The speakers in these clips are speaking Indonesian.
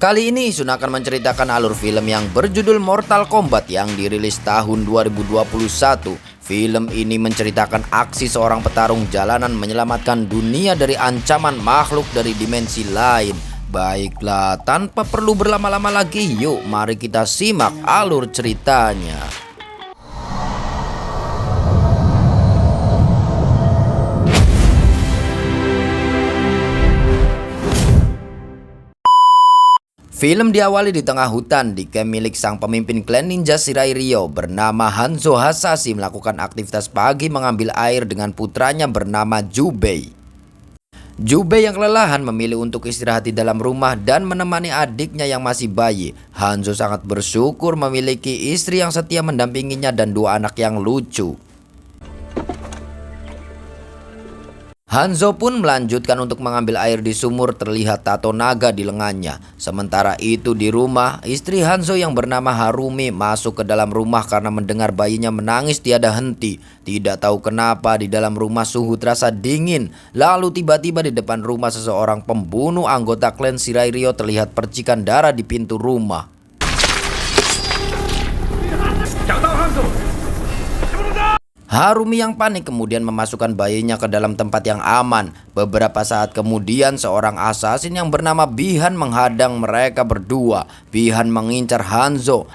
Kali ini Sun akan menceritakan alur film yang berjudul Mortal Kombat yang dirilis tahun 2021. Film ini menceritakan aksi seorang petarung jalanan menyelamatkan dunia dari ancaman makhluk dari dimensi lain. Baiklah, tanpa perlu berlama-lama lagi, yuk mari kita simak alur ceritanya. Film diawali di tengah hutan di camp milik sang pemimpin klan ninja Shirai Ryo bernama Hanzo Hasashi melakukan aktivitas pagi mengambil air dengan putranya bernama Jubei. Jubei yang kelelahan memilih untuk istirahat di dalam rumah dan menemani adiknya yang masih bayi. Hanzo sangat bersyukur memiliki istri yang setia mendampinginya dan dua anak yang lucu. Hanzo pun melanjutkan untuk mengambil air di sumur, terlihat tato naga di lengannya. Sementara itu di rumah, istri Hanzo yang bernama Harumi masuk ke dalam rumah karena mendengar bayinya menangis tiada henti. Tidak tahu kenapa di dalam rumah suhu terasa dingin. Lalu tiba-tiba di depan rumah seseorang pembunuh anggota klan Shirai Ryo terlihat percikan darah di pintu rumah. Harumi yang panik kemudian memasukkan bayinya ke dalam tempat yang aman. Beberapa saat kemudian seorang assassin yang bernama Bihan menghadang mereka berdua. Bihan mengincar Hanzo.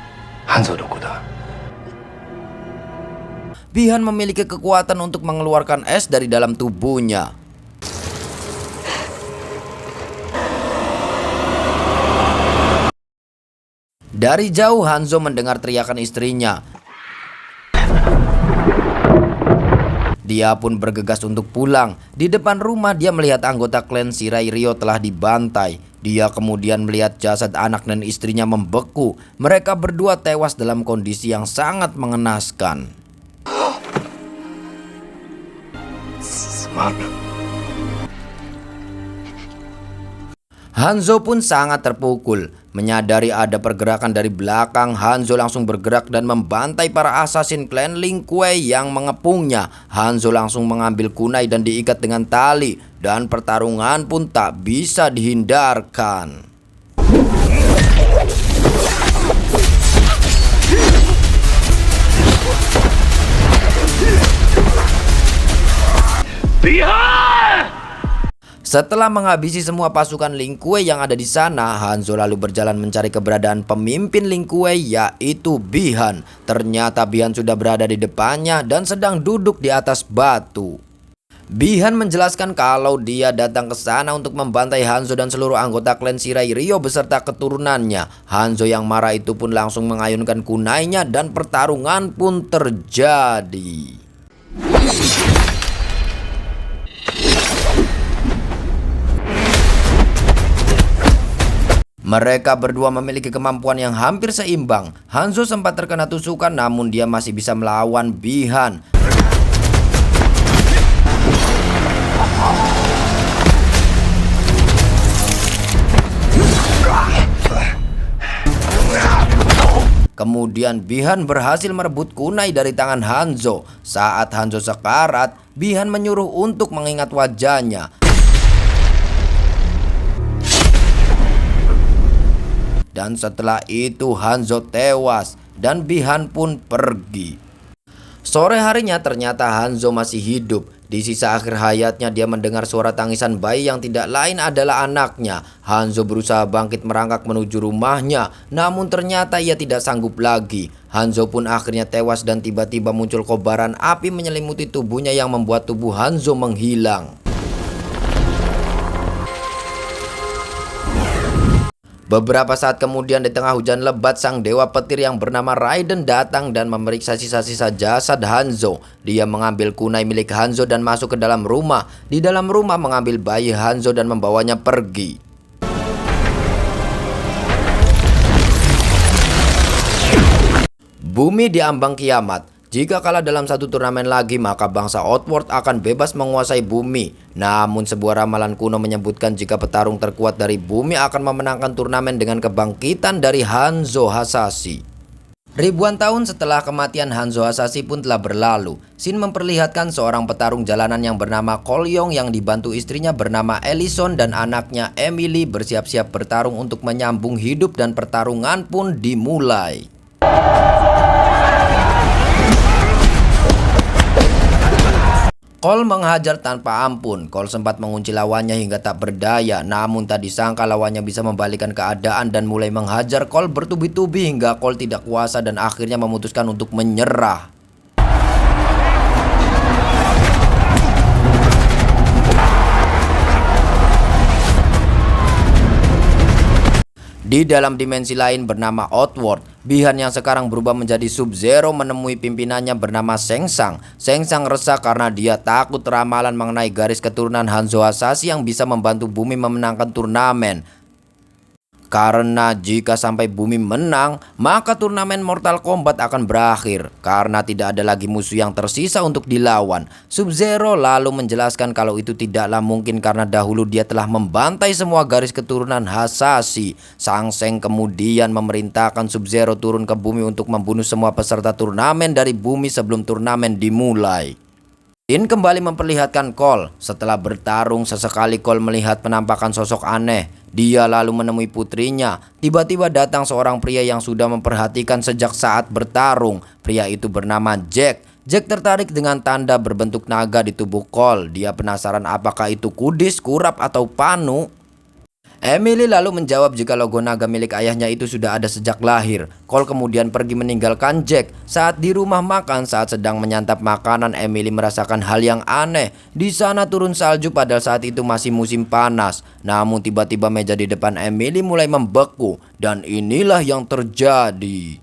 Bihan memiliki kekuatan untuk mengeluarkan es dari dalam tubuhnya. Dari jauh Hanzo mendengar teriakan istrinya. Dia pun bergegas untuk pulang. Di depan rumah dia melihat anggota klan Shirai Ryo telah dibantai. Dia kemudian melihat jasad anak dan istrinya membeku. Mereka berdua tewas dalam kondisi yang sangat mengenaskan. Hanzo pun sangat terpukul. Menyadari ada pergerakan dari belakang, Hanzo langsung bergerak dan membantai para assassin klan Lin Kuei yang mengepungnya. Hanzo langsung mengambil kunai dan diikat dengan tali, dan pertarungan pun tak bisa dihindarkan. Setelah menghabisi semua pasukan Lin Kuei yang ada di sana, Hanzo lalu berjalan mencari keberadaan pemimpin Lin Kuei, yaitu Bihan. Ternyata Bihan sudah berada di depannya dan sedang duduk di atas batu. Bihan menjelaskan kalau dia datang ke sana untuk membantai Hanzo dan seluruh anggota klan Shirai Ryo beserta keturunannya. Hanzo yang marah itu pun langsung mengayunkan kunainya dan pertarungan pun terjadi. Mereka berdua memiliki kemampuan yang hampir seimbang. Hanzo sempat terkena tusukan namun dia masih bisa melawan Bihan. Kemudian Bihan berhasil merebut kunai dari tangan Hanzo. Saat Hanzo sekarat, Bihan menyuruh untuk mengingat wajahnya. Dan setelah itu Hanzo tewas dan Bihan pun pergi. Sore harinya ternyata Hanzo masih hidup. Di sisa akhir hayatnya dia mendengar suara tangisan bayi yang tidak lain adalah anaknya. Hanzo berusaha bangkit merangkak menuju rumahnya, namun ternyata ia tidak sanggup lagi. Hanzo pun akhirnya tewas dan tiba-tiba muncul kobaran api menyelimuti tubuhnya yang membuat tubuh Hanzo menghilang. Beberapa saat kemudian di tengah hujan lebat, sang dewa petir yang bernama Raiden datang dan memeriksa sisa-sisa jasad Hanzo. Dia mengambil kunai milik Hanzo dan masuk ke dalam rumah. Di dalam rumah mengambil bayi Hanzo dan membawanya pergi. Bumi diambang kiamat. Jika kalah dalam satu turnamen lagi, maka bangsa Outworld akan bebas menguasai bumi. Namun sebuah ramalan kuno menyebutkan jika petarung terkuat dari bumi akan memenangkan turnamen dengan kebangkitan dari Hanzo Hasashi. Ribuan tahun setelah kematian Hanzo Hasashi pun telah berlalu. Shin memperlihatkan seorang petarung jalanan yang bernama Cole Yong yang dibantu istrinya bernama Ellison dan anaknya Emily bersiap-siap bertarung untuk menyambung hidup, dan pertarungan pun dimulai. Cole menghajar tanpa ampun. Cole sempat mengunci lawannya hingga tak berdaya, namun tak disangka lawannya bisa membalikkan keadaan dan mulai menghajar Cole bertubi-tubi hingga Cole tidak kuasa dan akhirnya memutuskan untuk menyerah. Di dalam dimensi lain bernama Outworld, Bi-Han yang sekarang berubah menjadi Sub-Zero menemui pimpinannya bernama Shang Tsung. Shang Tsung resah karena dia takut ramalan mengenai garis keturunan Hanzo Hasashi yang bisa membantu bumi memenangkan turnamen. Karena jika sampai bumi menang, maka turnamen Mortal Kombat akan berakhir karena tidak ada lagi musuh yang tersisa untuk dilawan. Sub-Zero lalu menjelaskan kalau itu tidaklah mungkin karena dahulu dia telah membantai semua garis keturunan Hasashi. Shang Tsung kemudian memerintahkan Sub-Zero turun ke bumi untuk membunuh semua peserta turnamen dari bumi sebelum turnamen dimulai. Shin kembali memperlihatkan Cole. Setelah bertarung, sesekali Cole melihat penampakan sosok aneh. Dia lalu menemui putrinya. Tiba-tiba datang seorang pria yang sudah memperhatikan sejak saat bertarung. Pria itu bernama Jack. Jack tertarik dengan tanda berbentuk naga di tubuh Cole. Dia penasaran apakah itu kudis, kurap, atau panu. Emily lalu menjawab jika logo naga milik ayahnya itu sudah ada sejak lahir. Cole kemudian pergi meninggalkan Jack. Saat di rumah makan, saat sedang menyantap makanan, Emily merasakan hal yang aneh. Di sana turun salju padahal saat itu masih musim panas. Namun tiba-tiba meja di depan Emily mulai membeku. Dan inilah yang terjadi.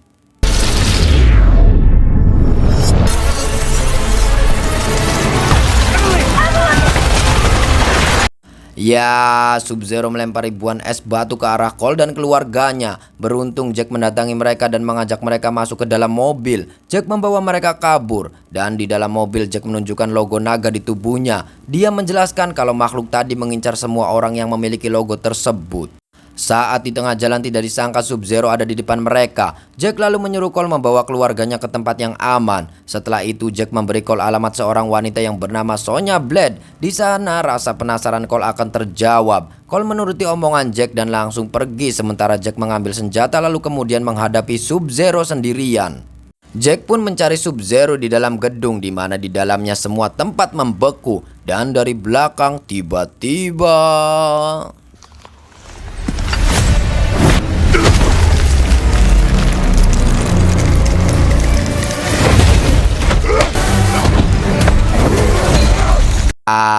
Ya, Sub-Zero melempar ribuan es batu ke arah Cole dan keluarganya. Beruntung Jack mendatangi mereka dan mengajak mereka masuk ke dalam mobil. Jack membawa mereka kabur. Dan di dalam mobil Jack menunjukkan logo naga di tubuhnya. Dia menjelaskan kalau makhluk tadi mengincar semua orang yang memiliki logo tersebut. Saat di tengah jalan tidak disangka Sub-Zero ada di depan mereka. Jack lalu menyuruh Cole membawa keluarganya ke tempat yang aman. Setelah itu Jack memberi Cole alamat seorang wanita yang bernama Sonya Blade. Di sana rasa penasaran Cole akan terjawab. Cole menuruti omongan Jack dan langsung pergi sementara Jack mengambil senjata lalu kemudian menghadapi Sub-Zero sendirian. Jack pun mencari Sub-Zero di dalam gedung di mana di dalamnya semua tempat membeku dan dari belakang tiba-tiba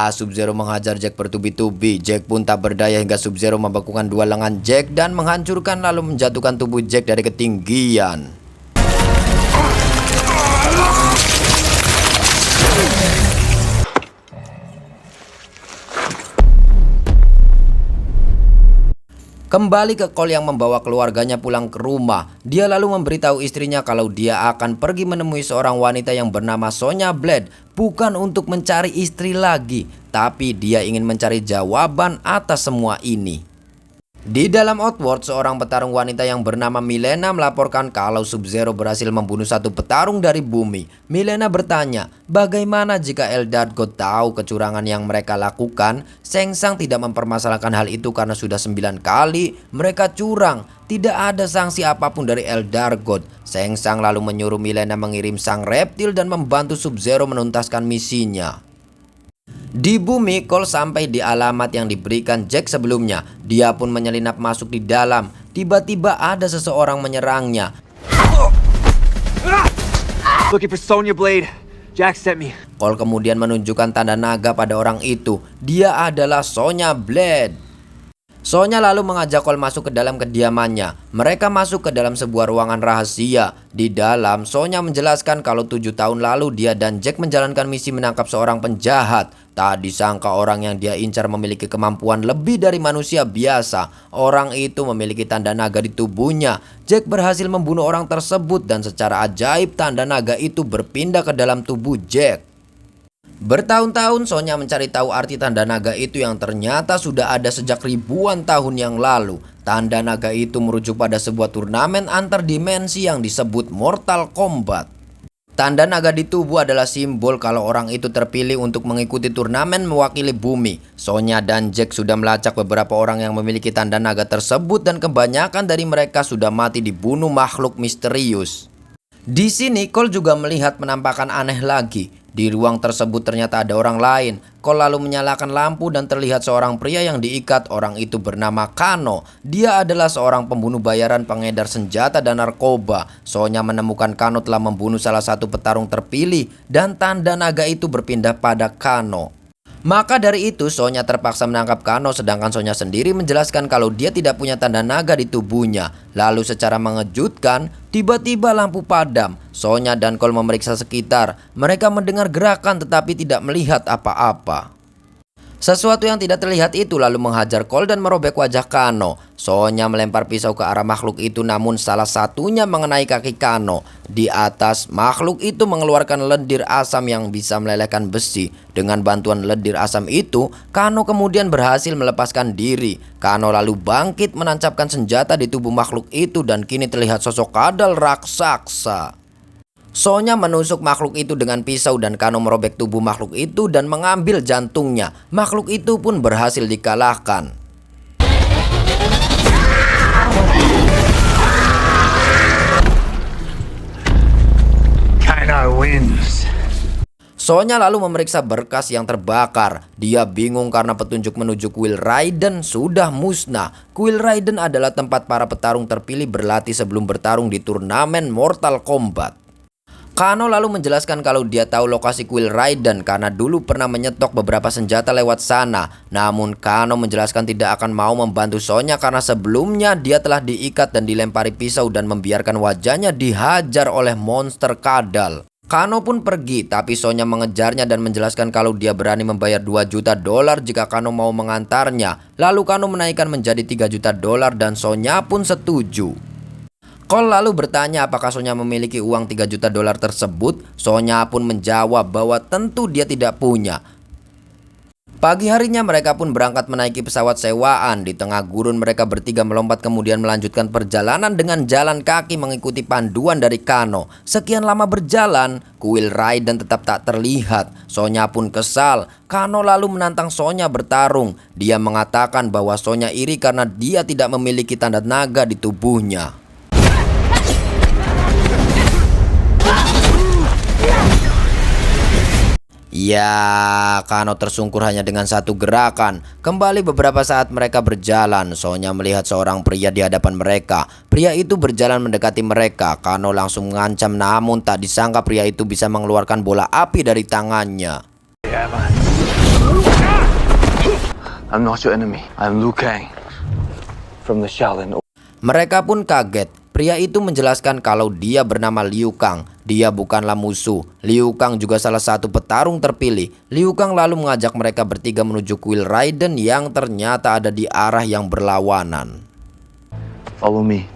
Sub-Zero menghajar Jack bertubi-tubi. Jack pun tak berdaya hingga Sub-Zero membekukan dua lengan Jack dan menghancurkan lalu menjatuhkan tubuh Jack dari ketinggian. Kembali ke Cole yang membawa keluarganya pulang ke rumah. Dia lalu memberitahu istrinya kalau dia akan pergi menemui seorang wanita yang bernama Sonya Blade. Bukan untuk mencari istri lagi, tapi dia ingin mencari jawaban atas semua ini. Di dalam Outworld, seorang petarung wanita yang bernama Milena melaporkan kalau Sub-Zero berhasil membunuh satu petarung dari bumi. Milena bertanya, bagaimana jika Eldar God tahu kecurangan yang mereka lakukan? Shang Tsung tidak mempermasalahkan hal itu karena sudah 9 kali mereka curang. Tidak ada sanksi apapun dari Eldar God. Shang Tsung lalu menyuruh Milena mengirim sang reptil dan membantu Sub-Zero menuntaskan misinya. Di bumi, Cole sampai di alamat yang diberikan Jack sebelumnya. Dia pun menyelinap masuk di dalam. Tiba-tiba ada seseorang menyerangnya. Looking for Sonya Blade. Jack sent me. Cole kemudian menunjukkan tanda naga pada orang itu. Dia adalah Sonya Blade. Sonya lalu mengajak Cole masuk ke dalam kediamannya. Mereka masuk ke dalam sebuah ruangan rahasia. Di dalam, Sonya menjelaskan kalau 7 tahun lalu dia dan Jack menjalankan misi menangkap seorang penjahat. Tak disangka orang yang dia incar memiliki kemampuan lebih dari manusia biasa. Orang itu memiliki tanda naga di tubuhnya. Jack berhasil membunuh orang tersebut dan secara ajaib tanda naga itu berpindah ke dalam tubuh Jack. Bertahun-tahun Sonya mencari tahu arti tanda naga itu yang ternyata sudah ada sejak ribuan tahun yang lalu. Tanda naga itu merujuk pada sebuah turnamen antar dimensi yang disebut Mortal Kombat. Tanda naga di tubuh adalah simbol kalau orang itu terpilih untuk mengikuti turnamen mewakili bumi. Sonya dan Jack sudah melacak beberapa orang yang memiliki tanda naga tersebut dan kebanyakan dari mereka sudah mati dibunuh makhluk misterius. Di sini Cole juga melihat penampakan aneh lagi. Di ruang tersebut ternyata ada orang lain. Cole lalu menyalakan lampu dan terlihat seorang pria yang diikat. Orang itu bernama Kano. Dia adalah seorang pembunuh bayaran, pengedar senjata dan narkoba. Sonya menemukan Kano telah membunuh salah satu petarung terpilih dan tanda naga itu berpindah pada Kano. Maka dari itu Sonya terpaksa menangkap Kano, sedangkan Sonya sendiri menjelaskan kalau dia tidak punya tanda naga di tubuhnya. Lalu secara mengejutkan, tiba-tiba lampu padam. Sonya dan Cole memeriksa sekitar. Mereka mendengar gerakan tetapi tidak melihat apa-apa. Sesuatu yang tidak terlihat itu lalu menghajar Cole dan merobek wajah Kano. Sonya melempar pisau ke arah makhluk itu, namun salah satunya mengenai kaki Kano. Di atas, makhluk itu mengeluarkan lendir asam yang bisa melelehkan besi. Dengan bantuan lendir asam itu, Kano kemudian berhasil melepaskan diri. Kano lalu bangkit menancapkan senjata di tubuh makhluk itu dan kini terlihat sosok kadal raksasa. Sonya menusuk makhluk itu dengan pisau dan Kano merobek tubuh makhluk itu dan mengambil jantungnya. Makhluk itu pun berhasil dikalahkan. Kano wins. Sonya lalu memeriksa berkas yang terbakar. Dia bingung karena petunjuk menuju kuil Raiden sudah musnah. Kuil Raiden adalah tempat para petarung terpilih berlatih sebelum bertarung di turnamen Mortal Kombat. Kano lalu menjelaskan kalau dia tahu lokasi kuil Raiden karena dulu pernah menyetok beberapa senjata lewat sana. Namun Kano menjelaskan tidak akan mau membantu Sonya karena sebelumnya dia telah diikat dan dilempari pisau dan membiarkan wajahnya dihajar oleh monster kadal. Kano pun pergi, tapi Sonya mengejarnya dan menjelaskan kalau dia berani membayar 2 juta dolar jika Kano mau mengantarnya. Lalu Kano menaikkan menjadi 3 juta dolar dan Sonya pun setuju. Cole lalu bertanya apakah Sonya memiliki uang 3 juta dolar tersebut. Sonya pun menjawab bahwa tentu dia tidak punya. Pagi harinya mereka pun berangkat menaiki pesawat sewaan. Di tengah gurun mereka bertiga melompat kemudian melanjutkan perjalanan dengan jalan kaki mengikuti panduan dari Kano. Sekian lama berjalan, kuil Raiden tetap tak terlihat. Sonya pun kesal. Kano lalu menantang Sonya bertarung. Dia mengatakan bahwa Sonya iri karena dia tidak memiliki tanda naga di tubuhnya. Ya, Kano tersungkur hanya dengan satu gerakan. Kembali beberapa saat mereka berjalan, Sonya melihat seorang pria di hadapan mereka. Pria itu berjalan mendekati mereka. Kano langsung mengancam, namun tak disangka pria itu bisa mengeluarkan bola api dari tangannya. Yeah, man. I'm not your enemy. I'm Liu Kang from the Shaolin. Mereka pun kaget. Pria itu menjelaskan kalau dia bernama Liu Kang. Dia bukanlah musuh. Liu Kang juga salah satu petarung terpilih. Liu Kang lalu mengajak mereka bertiga menuju kuil Raiden yang ternyata ada di arah yang berlawanan. Follow me.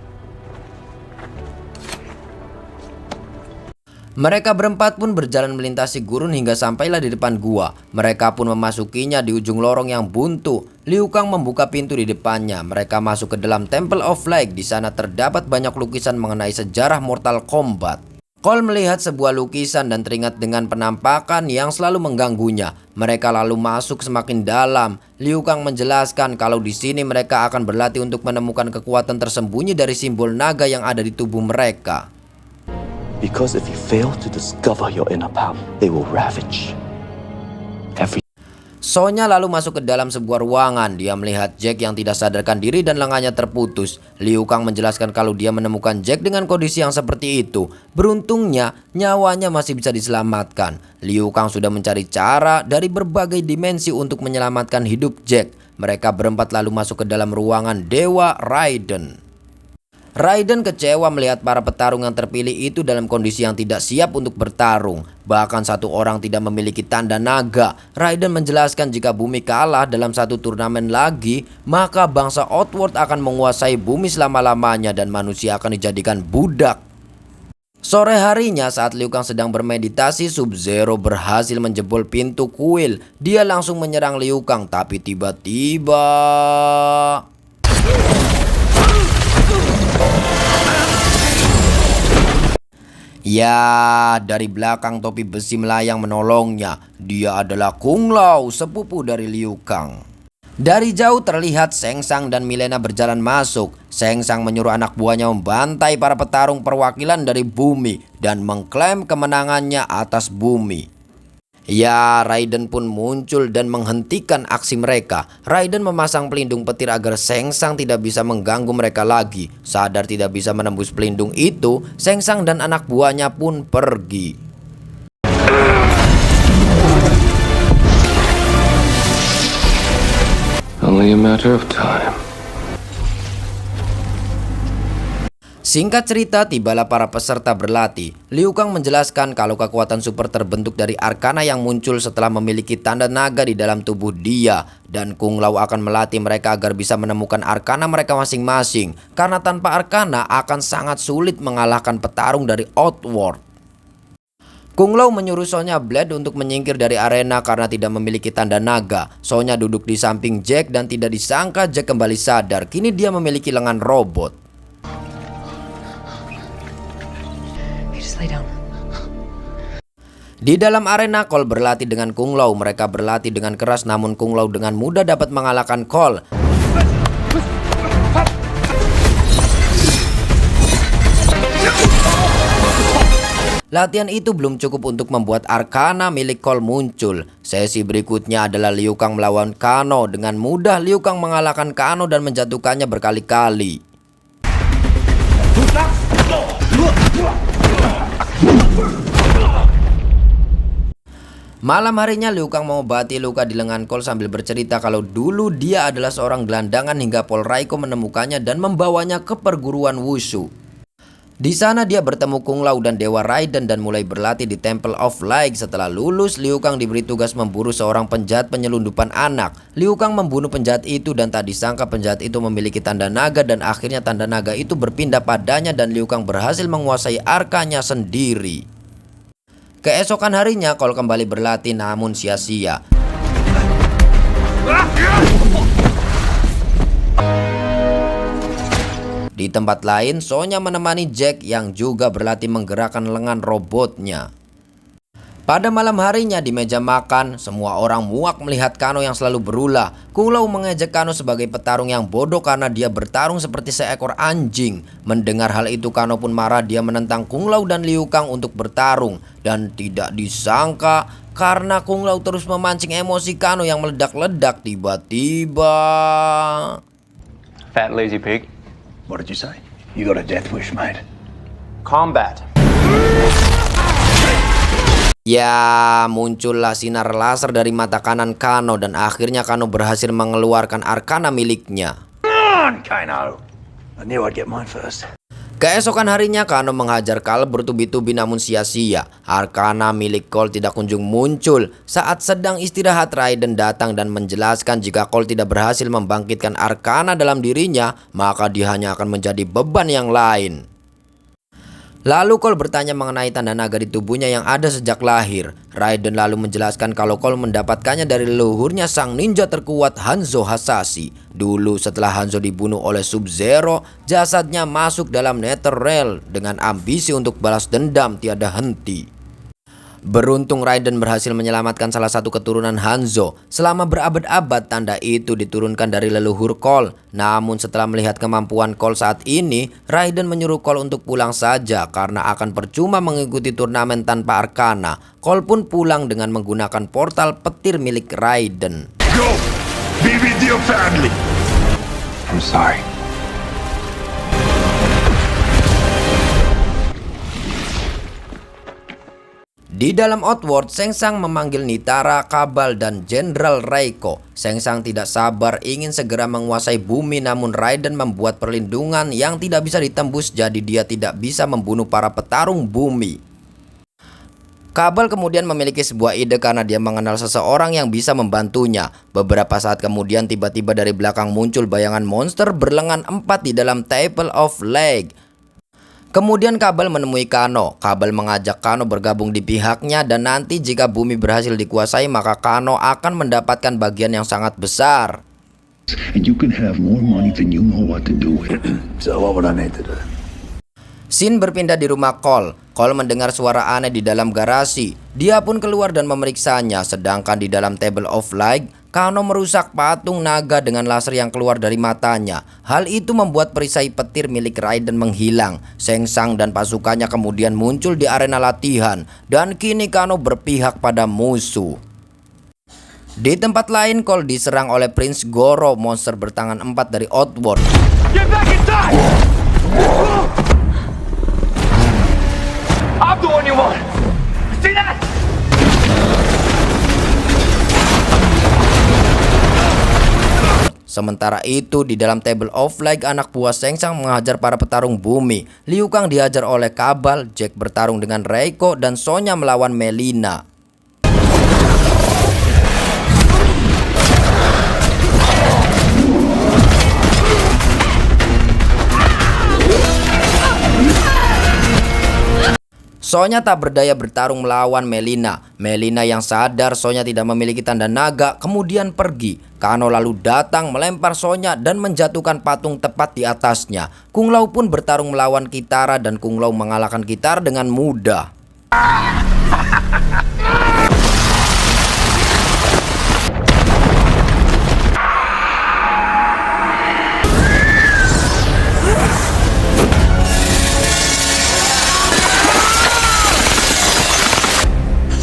Mereka berempat pun berjalan melintasi gurun hingga sampailah di depan gua. Mereka pun memasukinya di ujung lorong yang buntu. Liu Kang membuka pintu di depannya. Mereka masuk ke dalam Temple of Light. Di sana terdapat banyak lukisan mengenai sejarah Mortal Kombat. Cole melihat sebuah lukisan dan teringat dengan penampakan yang selalu mengganggunya. Mereka lalu masuk semakin dalam. Liu Kang menjelaskan kalau di sini mereka akan berlatih untuk menemukan kekuatan tersembunyi dari simbol naga yang ada di tubuh mereka. Because if you fail to discover your inner power, they will ravage every. Sonya lalu masuk ke dalam sebuah ruangan. Dia melihat Jack yang tidak sadarkan diri dan lengannya terputus. Liu Kang menjelaskan kalau dia menemukan Jack dengan kondisi yang seperti itu. Beruntungnya, nyawanya masih bisa diselamatkan. Liu Kang sudah mencari cara dari berbagai dimensi untuk menyelamatkan hidup Jack. Mereka berempat lalu masuk ke dalam ruangan Dewa Raiden. Raiden kecewa melihat para petarung yang terpilih itu dalam kondisi yang tidak siap untuk bertarung. Bahkan satu orang tidak memiliki tanda naga. Raiden menjelaskan jika bumi kalah dalam satu turnamen lagi, maka bangsa Outworld akan menguasai bumi selama-lamanya dan manusia akan dijadikan budak. Sore harinya saat Liu Kang sedang bermeditasi, Sub-Zero berhasil menjebol pintu kuil. Dia langsung menyerang Liu Kang, tapi tiba-tiba Ya, dari belakang topi besi melayang menolongnya. Dia adalah Kung Lao, sepupu dari Liu Kang. Dari jauh terlihat Sheng Tsang dan Milena berjalan masuk. Sheng Tsang menyuruh anak buahnya membantai para petarung perwakilan dari bumi dan mengklaim kemenangannya atas bumi. Ya, Raiden pun muncul dan menghentikan aksi mereka. Raiden memasang pelindung petir agar Sheng Tsang tidak bisa mengganggu mereka lagi. Sadar tidak bisa menembus pelindung itu, Sheng Tsang dan anak buahnya pun pergi. Only a matter of time. Singkat cerita, tibalah para peserta berlatih. Liu Kang menjelaskan kalau kekuatan super terbentuk dari Arcana yang muncul setelah memiliki tanda naga di dalam tubuh dia. Dan Kung Lao akan melatih mereka agar bisa menemukan Arcana mereka masing-masing. Karena tanpa Arcana akan sangat sulit mengalahkan petarung dari Outworld. Kung Lao menyuruh Sonya Blade untuk menyingkir dari arena karena tidak memiliki tanda naga. Sonya duduk di samping Jack dan tidak disangka Jack kembali sadar. Kini dia memiliki lengan robot. Di dalam arena, Cole berlatih dengan Kung Lao. Mereka berlatih dengan keras, namun Kung Lao dengan mudah dapat mengalahkan Cole. Latihan itu belum cukup untuk membuat Arcana milik Cole muncul. Sesi berikutnya adalah Liu Kang melawan Kano. Dengan mudah Liu Kang mengalahkan Kano dan menjatuhkannya berkali-kali. Malam harinya Liu Kang mengobati luka di lengan Cole sambil bercerita kalau dulu dia adalah seorang gelandangan hingga Paul Raiko menemukannya dan membawanya ke perguruan Wushu. Di sana dia bertemu Kung Lao dan Dewa Raiden dan mulai berlatih di Temple of Light. Setelah lulus, Liu Kang diberi tugas memburu seorang penjahat penyelundupan anak. Liu Kang membunuh penjahat itu dan tak disangka penjahat itu memiliki tanda naga dan akhirnya tanda naga itu berpindah padanya dan Liu Kang berhasil menguasai arkanya sendiri. Keesokan harinya, Cole kembali berlatih namun sia-sia. Di tempat lain, Sonya menemani Jack yang juga berlatih menggerakkan lengan robotnya. Pada malam harinya di meja makan, semua orang muak melihat Kano yang selalu berulah. Kung Lao mengejek Kano sebagai petarung yang bodoh karena dia bertarung seperti seekor anjing. Mendengar hal itu, Kano pun marah. Dia menentang Kung Lao dan Liu Kang untuk bertarung. Dan tidak disangka, karena Kung Lao terus memancing emosi Kano yang meledak-ledak, tiba-tiba... Fat lazy pig. What did you say? You got a death wish, mate. Combat. Ya, muncullah sinar laser dari mata kanan Kano dan akhirnya Kano berhasil mengeluarkan Arcana miliknya. Come on, Kano. I knew I'd get mine first. Keesokan harinya Kano menghajar Cole bertubi-tubi namun sia-sia. Arcana milik Cole tidak kunjung muncul. Saat sedang istirahat, Raiden datang dan menjelaskan jika Cole tidak berhasil membangkitkan Arcana dalam dirinya, maka dia hanya akan menjadi beban yang lain. Lalu Cole bertanya mengenai tanda naga di tubuhnya yang ada sejak lahir. Raiden lalu menjelaskan kalau Cole mendapatkannya dari leluhurnya sang ninja terkuat Hanzo Hasashi. Dulu setelah Hanzo dibunuh oleh Sub-Zero, jasadnya masuk dalam Netherrealm dengan ambisi untuk balas dendam tiada henti. Beruntung Raiden berhasil menyelamatkan salah satu keturunan Hanzo. Selama berabad-abad tanda itu diturunkan dari leluhur Cole. Namun setelah melihat kemampuan Cole saat ini, Raiden menyuruh Cole untuk pulang saja karena akan percuma mengikuti turnamen tanpa Arcana. Cole pun pulang dengan menggunakan portal petir milik Raiden. Go! Be with your family! I'm sorry. Di dalam Outworld, Sheng Tsang memanggil Nitara, Kabal, dan Jenderal Raiko. Sheng Tsang tidak sabar ingin segera menguasai bumi, namun Raiden membuat perlindungan yang tidak bisa ditembus, jadi dia tidak bisa membunuh para petarung bumi. Kabal kemudian memiliki sebuah ide karena dia mengenal seseorang yang bisa membantunya. Beberapa saat kemudian tiba-tiba dari belakang muncul bayangan monster berlengan 4 di dalam Temple of Light. Kemudian Kabal menemui Kano. Kabal mengajak Kano bergabung di pihaknya dan nanti jika bumi berhasil dikuasai maka Kano akan mendapatkan bagian yang sangat besar. And you can have more money than you know what to do with. So what would I need to do? Scene berpindah di rumah Cole. Cole mendengar suara aneh di dalam garasi. Dia pun keluar dan memeriksanya. Sedangkan di dalam Table of Light, Kano merusak patung naga dengan laser yang keluar dari matanya. Hal itu membuat perisai petir milik Raiden menghilang. Shang Tsung dan pasukannya kemudian muncul di arena latihan. Dan kini Kano berpihak pada musuh. Di tempat lain, Cole diserang oleh Prince Goro, monster bertangan 4 dari Outworld. Get back inside! I'm the one you want! See that? Sementara itu, di dalam Table of Light, anak buah Shang Tsung menghajar para petarung bumi. Liu Kang dihajar oleh Kabal, Jack bertarung dengan Reiko, dan Sonya melawan Melina. Sonya tak berdaya bertarung melawan Melina. Melina yang sadar Sonya tidak memiliki tanda naga kemudian pergi. Kano lalu datang melempar Sonya dan menjatuhkan patung tepat di atasnya. Kung Lao pun bertarung melawan Kitara dan Kung Lao mengalahkan Kitara dengan mudah.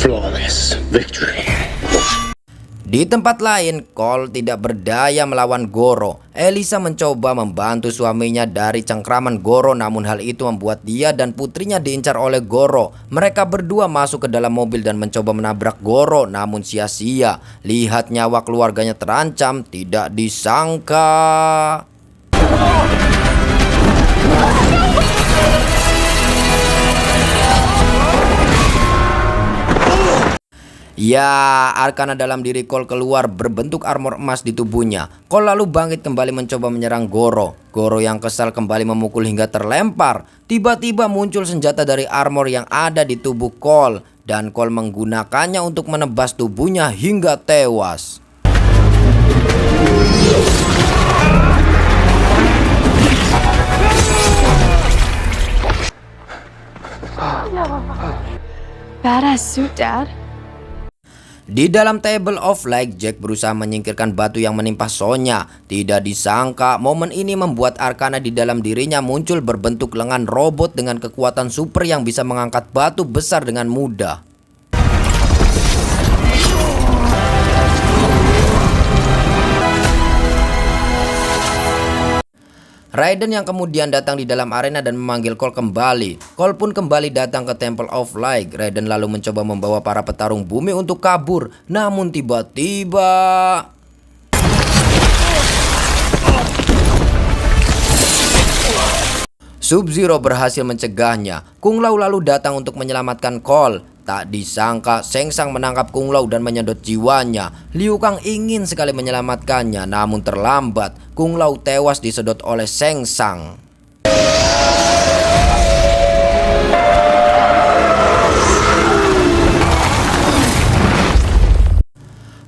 Flawless victory. Di tempat lain, Cole tidak berdaya melawan Goro. Elisa mencoba membantu suaminya dari cengkraman Goro, namun hal itu membuat dia dan putrinya diincar oleh Goro. Mereka berdua masuk ke dalam mobil dan mencoba menabrak Goro, namun sia-sia. Lihat nyawa keluarganya terancam, tidak disangka. Ya, arkana dalam diri Cole keluar berbentuk armor emas di tubuhnya. Cole lalu bangkit kembali mencoba menyerang Goro. Goro yang kesal kembali memukul hingga terlempar. Tiba-tiba muncul senjata dari armor yang ada di tubuh Cole. Dan Cole menggunakannya untuk menebas tubuhnya hingga tewas. Badass suit, Dad. Di dalam Table of Light, Jack berusaha menyingkirkan batu yang menimpa Sonya. Tidak disangka, momen ini membuat arkana di dalam dirinya muncul berbentuk lengan robot dengan kekuatan super yang bisa mengangkat batu besar dengan mudah. Raiden yang kemudian datang di dalam arena dan memanggil Cole kembali. Cole pun kembali datang ke Temple of Light. Raiden lalu mencoba membawa para petarung bumi untuk kabur. Namun tiba-tiba Sub-Zero berhasil mencegahnya. Kung Lao lalu datang untuk menyelamatkan Cole. Tak disangka Shang Tsung menangkap Kung Lao dan menyedot jiwanya. Liu Kang ingin sekali menyelamatkannya, namun terlambat. Kung Lao tewas disedot oleh Shang Tsung.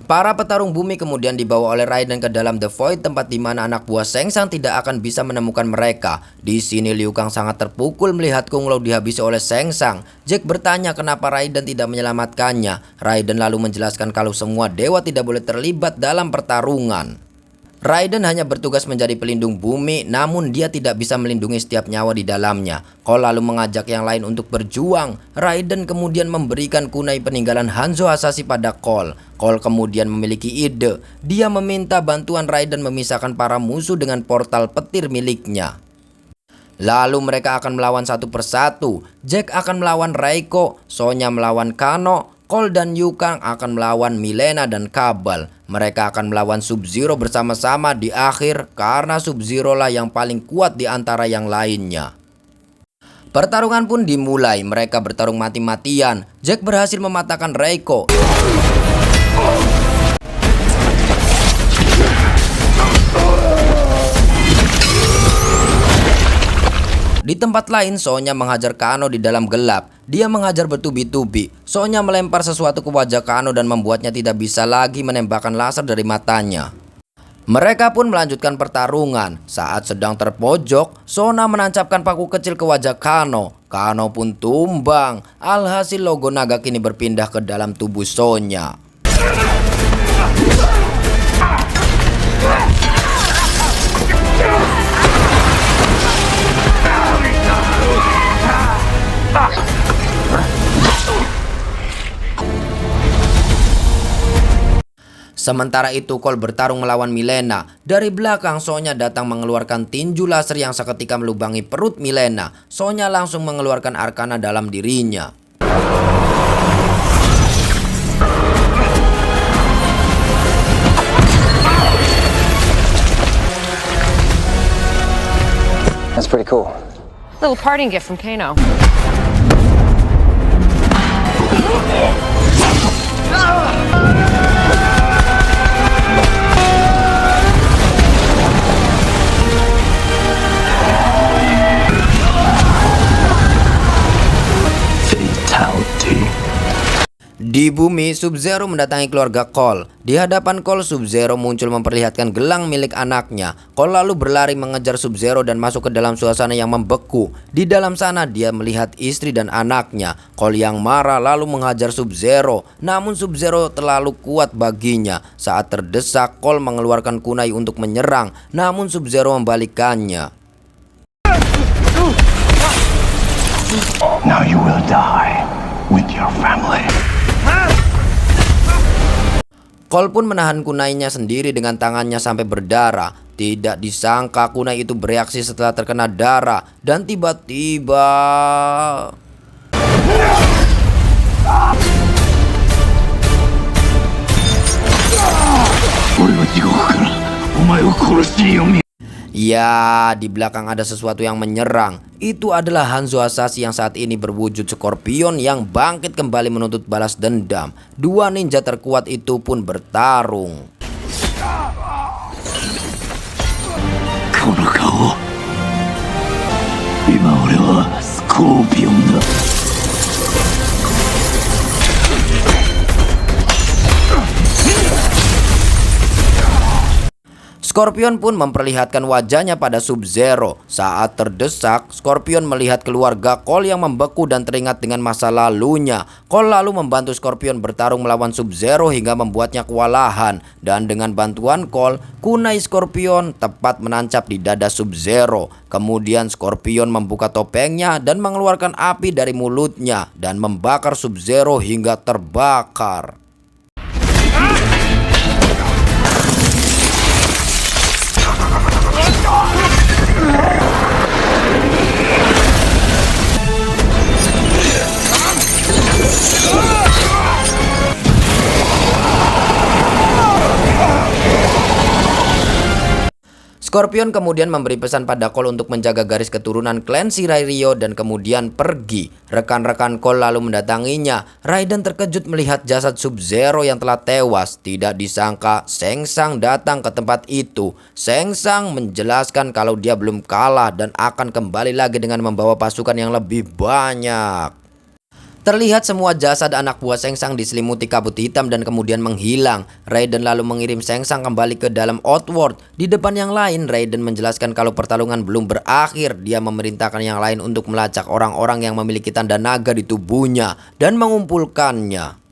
Para petarung bumi kemudian dibawa oleh Raiden ke dalam The Void, tempat di mana anak buah Shang Tsung tidak akan bisa menemukan mereka. Di sini Liu Kang sangat terpukul melihat Kung Lao dihabisi oleh Shang Tsung. Jack bertanya kenapa Raiden tidak menyelamatkannya. Raiden lalu menjelaskan kalau semua dewa tidak boleh terlibat dalam pertarungan. Raiden hanya bertugas menjadi pelindung bumi, namun dia tidak bisa melindungi setiap nyawa di dalamnya. Cole lalu mengajak yang lain untuk berjuang. Raiden kemudian memberikan kunai peninggalan Hanzo Hasashi pada Cole. Cole kemudian memiliki ide. Dia meminta bantuan Raiden memisahkan para musuh dengan portal petir miliknya. Lalu mereka akan melawan satu persatu. Jack akan melawan Reiko, Sonya melawan Kano, Cole dan Liu Kang akan melawan Milena dan Kabal. Mereka akan melawan Sub-Zero bersama-sama di akhir karena Sub-Zero lah yang paling kuat di antara yang lainnya. Pertarungan pun dimulai, mereka bertarung mati-matian. Jack berhasil mematahkan Reiko. Di tempat lain, Sonya menghajar Kano di dalam gelap. Dia menghajar bertubi-tubi. Sonya melempar sesuatu ke wajah Kano dan membuatnya tidak bisa lagi menembakkan laser dari matanya. Mereka pun melanjutkan pertarungan. Saat sedang terpojok, Sona menancapkan paku kecil ke wajah Kano. Kano pun tumbang. Alhasil logo naga kini berpindah ke dalam tubuh Sonya. Sementara itu Cole bertarung melawan Milena. Dari belakang Sonya datang mengeluarkan tinju laser yang seketika melubangi perut Milena. Sonya langsung mengeluarkan arkana dalam dirinya. That's pretty cool. Little parting gift from Kano. Fatality. Di bumi, Sub-Zero mendatangi keluarga Cole. Di hadapan Cole, Sub-Zero muncul memperlihatkan gelang milik anaknya. Cole lalu berlari mengejar Sub-Zero dan masuk ke dalam suasana yang membeku. Di dalam sana dia melihat istri dan anaknya. Cole yang marah lalu menghajar Sub-Zero. Namun Sub-Zero terlalu kuat baginya. Saat terdesak, Cole mengeluarkan kunai untuk menyerang. Namun Sub-Zero membalikannya. Now you will die with your family. Cole pun menahan kunainya sendiri dengan tangannya sampai berdarah. Tidak disangka kunai itu bereaksi setelah terkena darah. Dan tiba-tiba... Ya, di belakang ada sesuatu yang menyerang. Itu adalah Hanzo Hasashi yang saat ini berwujud Scorpion yang bangkit kembali menuntut balas dendam. Dua ninja terkuat itu pun bertarung. Scorpion pun memperlihatkan wajahnya pada Sub-Zero. Saat terdesak, Scorpion melihat keluarga Cole yang membeku dan teringat dengan masa lalunya. Cole lalu membantu Scorpion bertarung melawan Sub-Zero hingga membuatnya kewalahan. Dan dengan bantuan Cole, kunai Scorpion tepat menancap di dada Sub-Zero. Kemudian Scorpion membuka topengnya dan mengeluarkan api dari mulutnya dan membakar Sub-Zero hingga terbakar. Scorpion kemudian memberi pesan pada Cole untuk menjaga garis keturunan klan Shirai Ryo dan kemudian pergi. Rekan-rekan Cole lalu mendatanginya. Raiden terkejut melihat jasad Sub-Zero yang telah tewas. Tidak disangka Shang Tsung datang ke tempat itu. Shang Tsung menjelaskan kalau dia belum kalah dan akan kembali lagi dengan membawa pasukan yang lebih banyak. Terlihat semua jasad anak buah Shang Tsung diselimuti kabut hitam dan kemudian menghilang. Raiden lalu mengirim Shang Tsung kembali ke dalam Outworld. Di depan yang lain, Raiden menjelaskan kalau pertarungan belum berakhir. Dia memerintahkan yang lain untuk melacak orang-orang yang memiliki tanda naga di tubuhnya dan mengumpulkannya.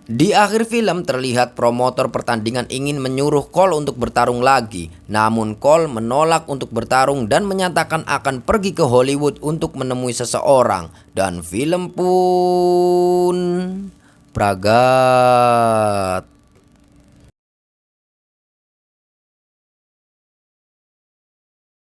Di akhir film terlihat promotor pertandingan ingin menyuruh Cole untuk bertarung lagi. Namun Cole menolak untuk bertarung dan menyatakan akan pergi ke Hollywood untuk menemui seseorang. Dan film pun praga.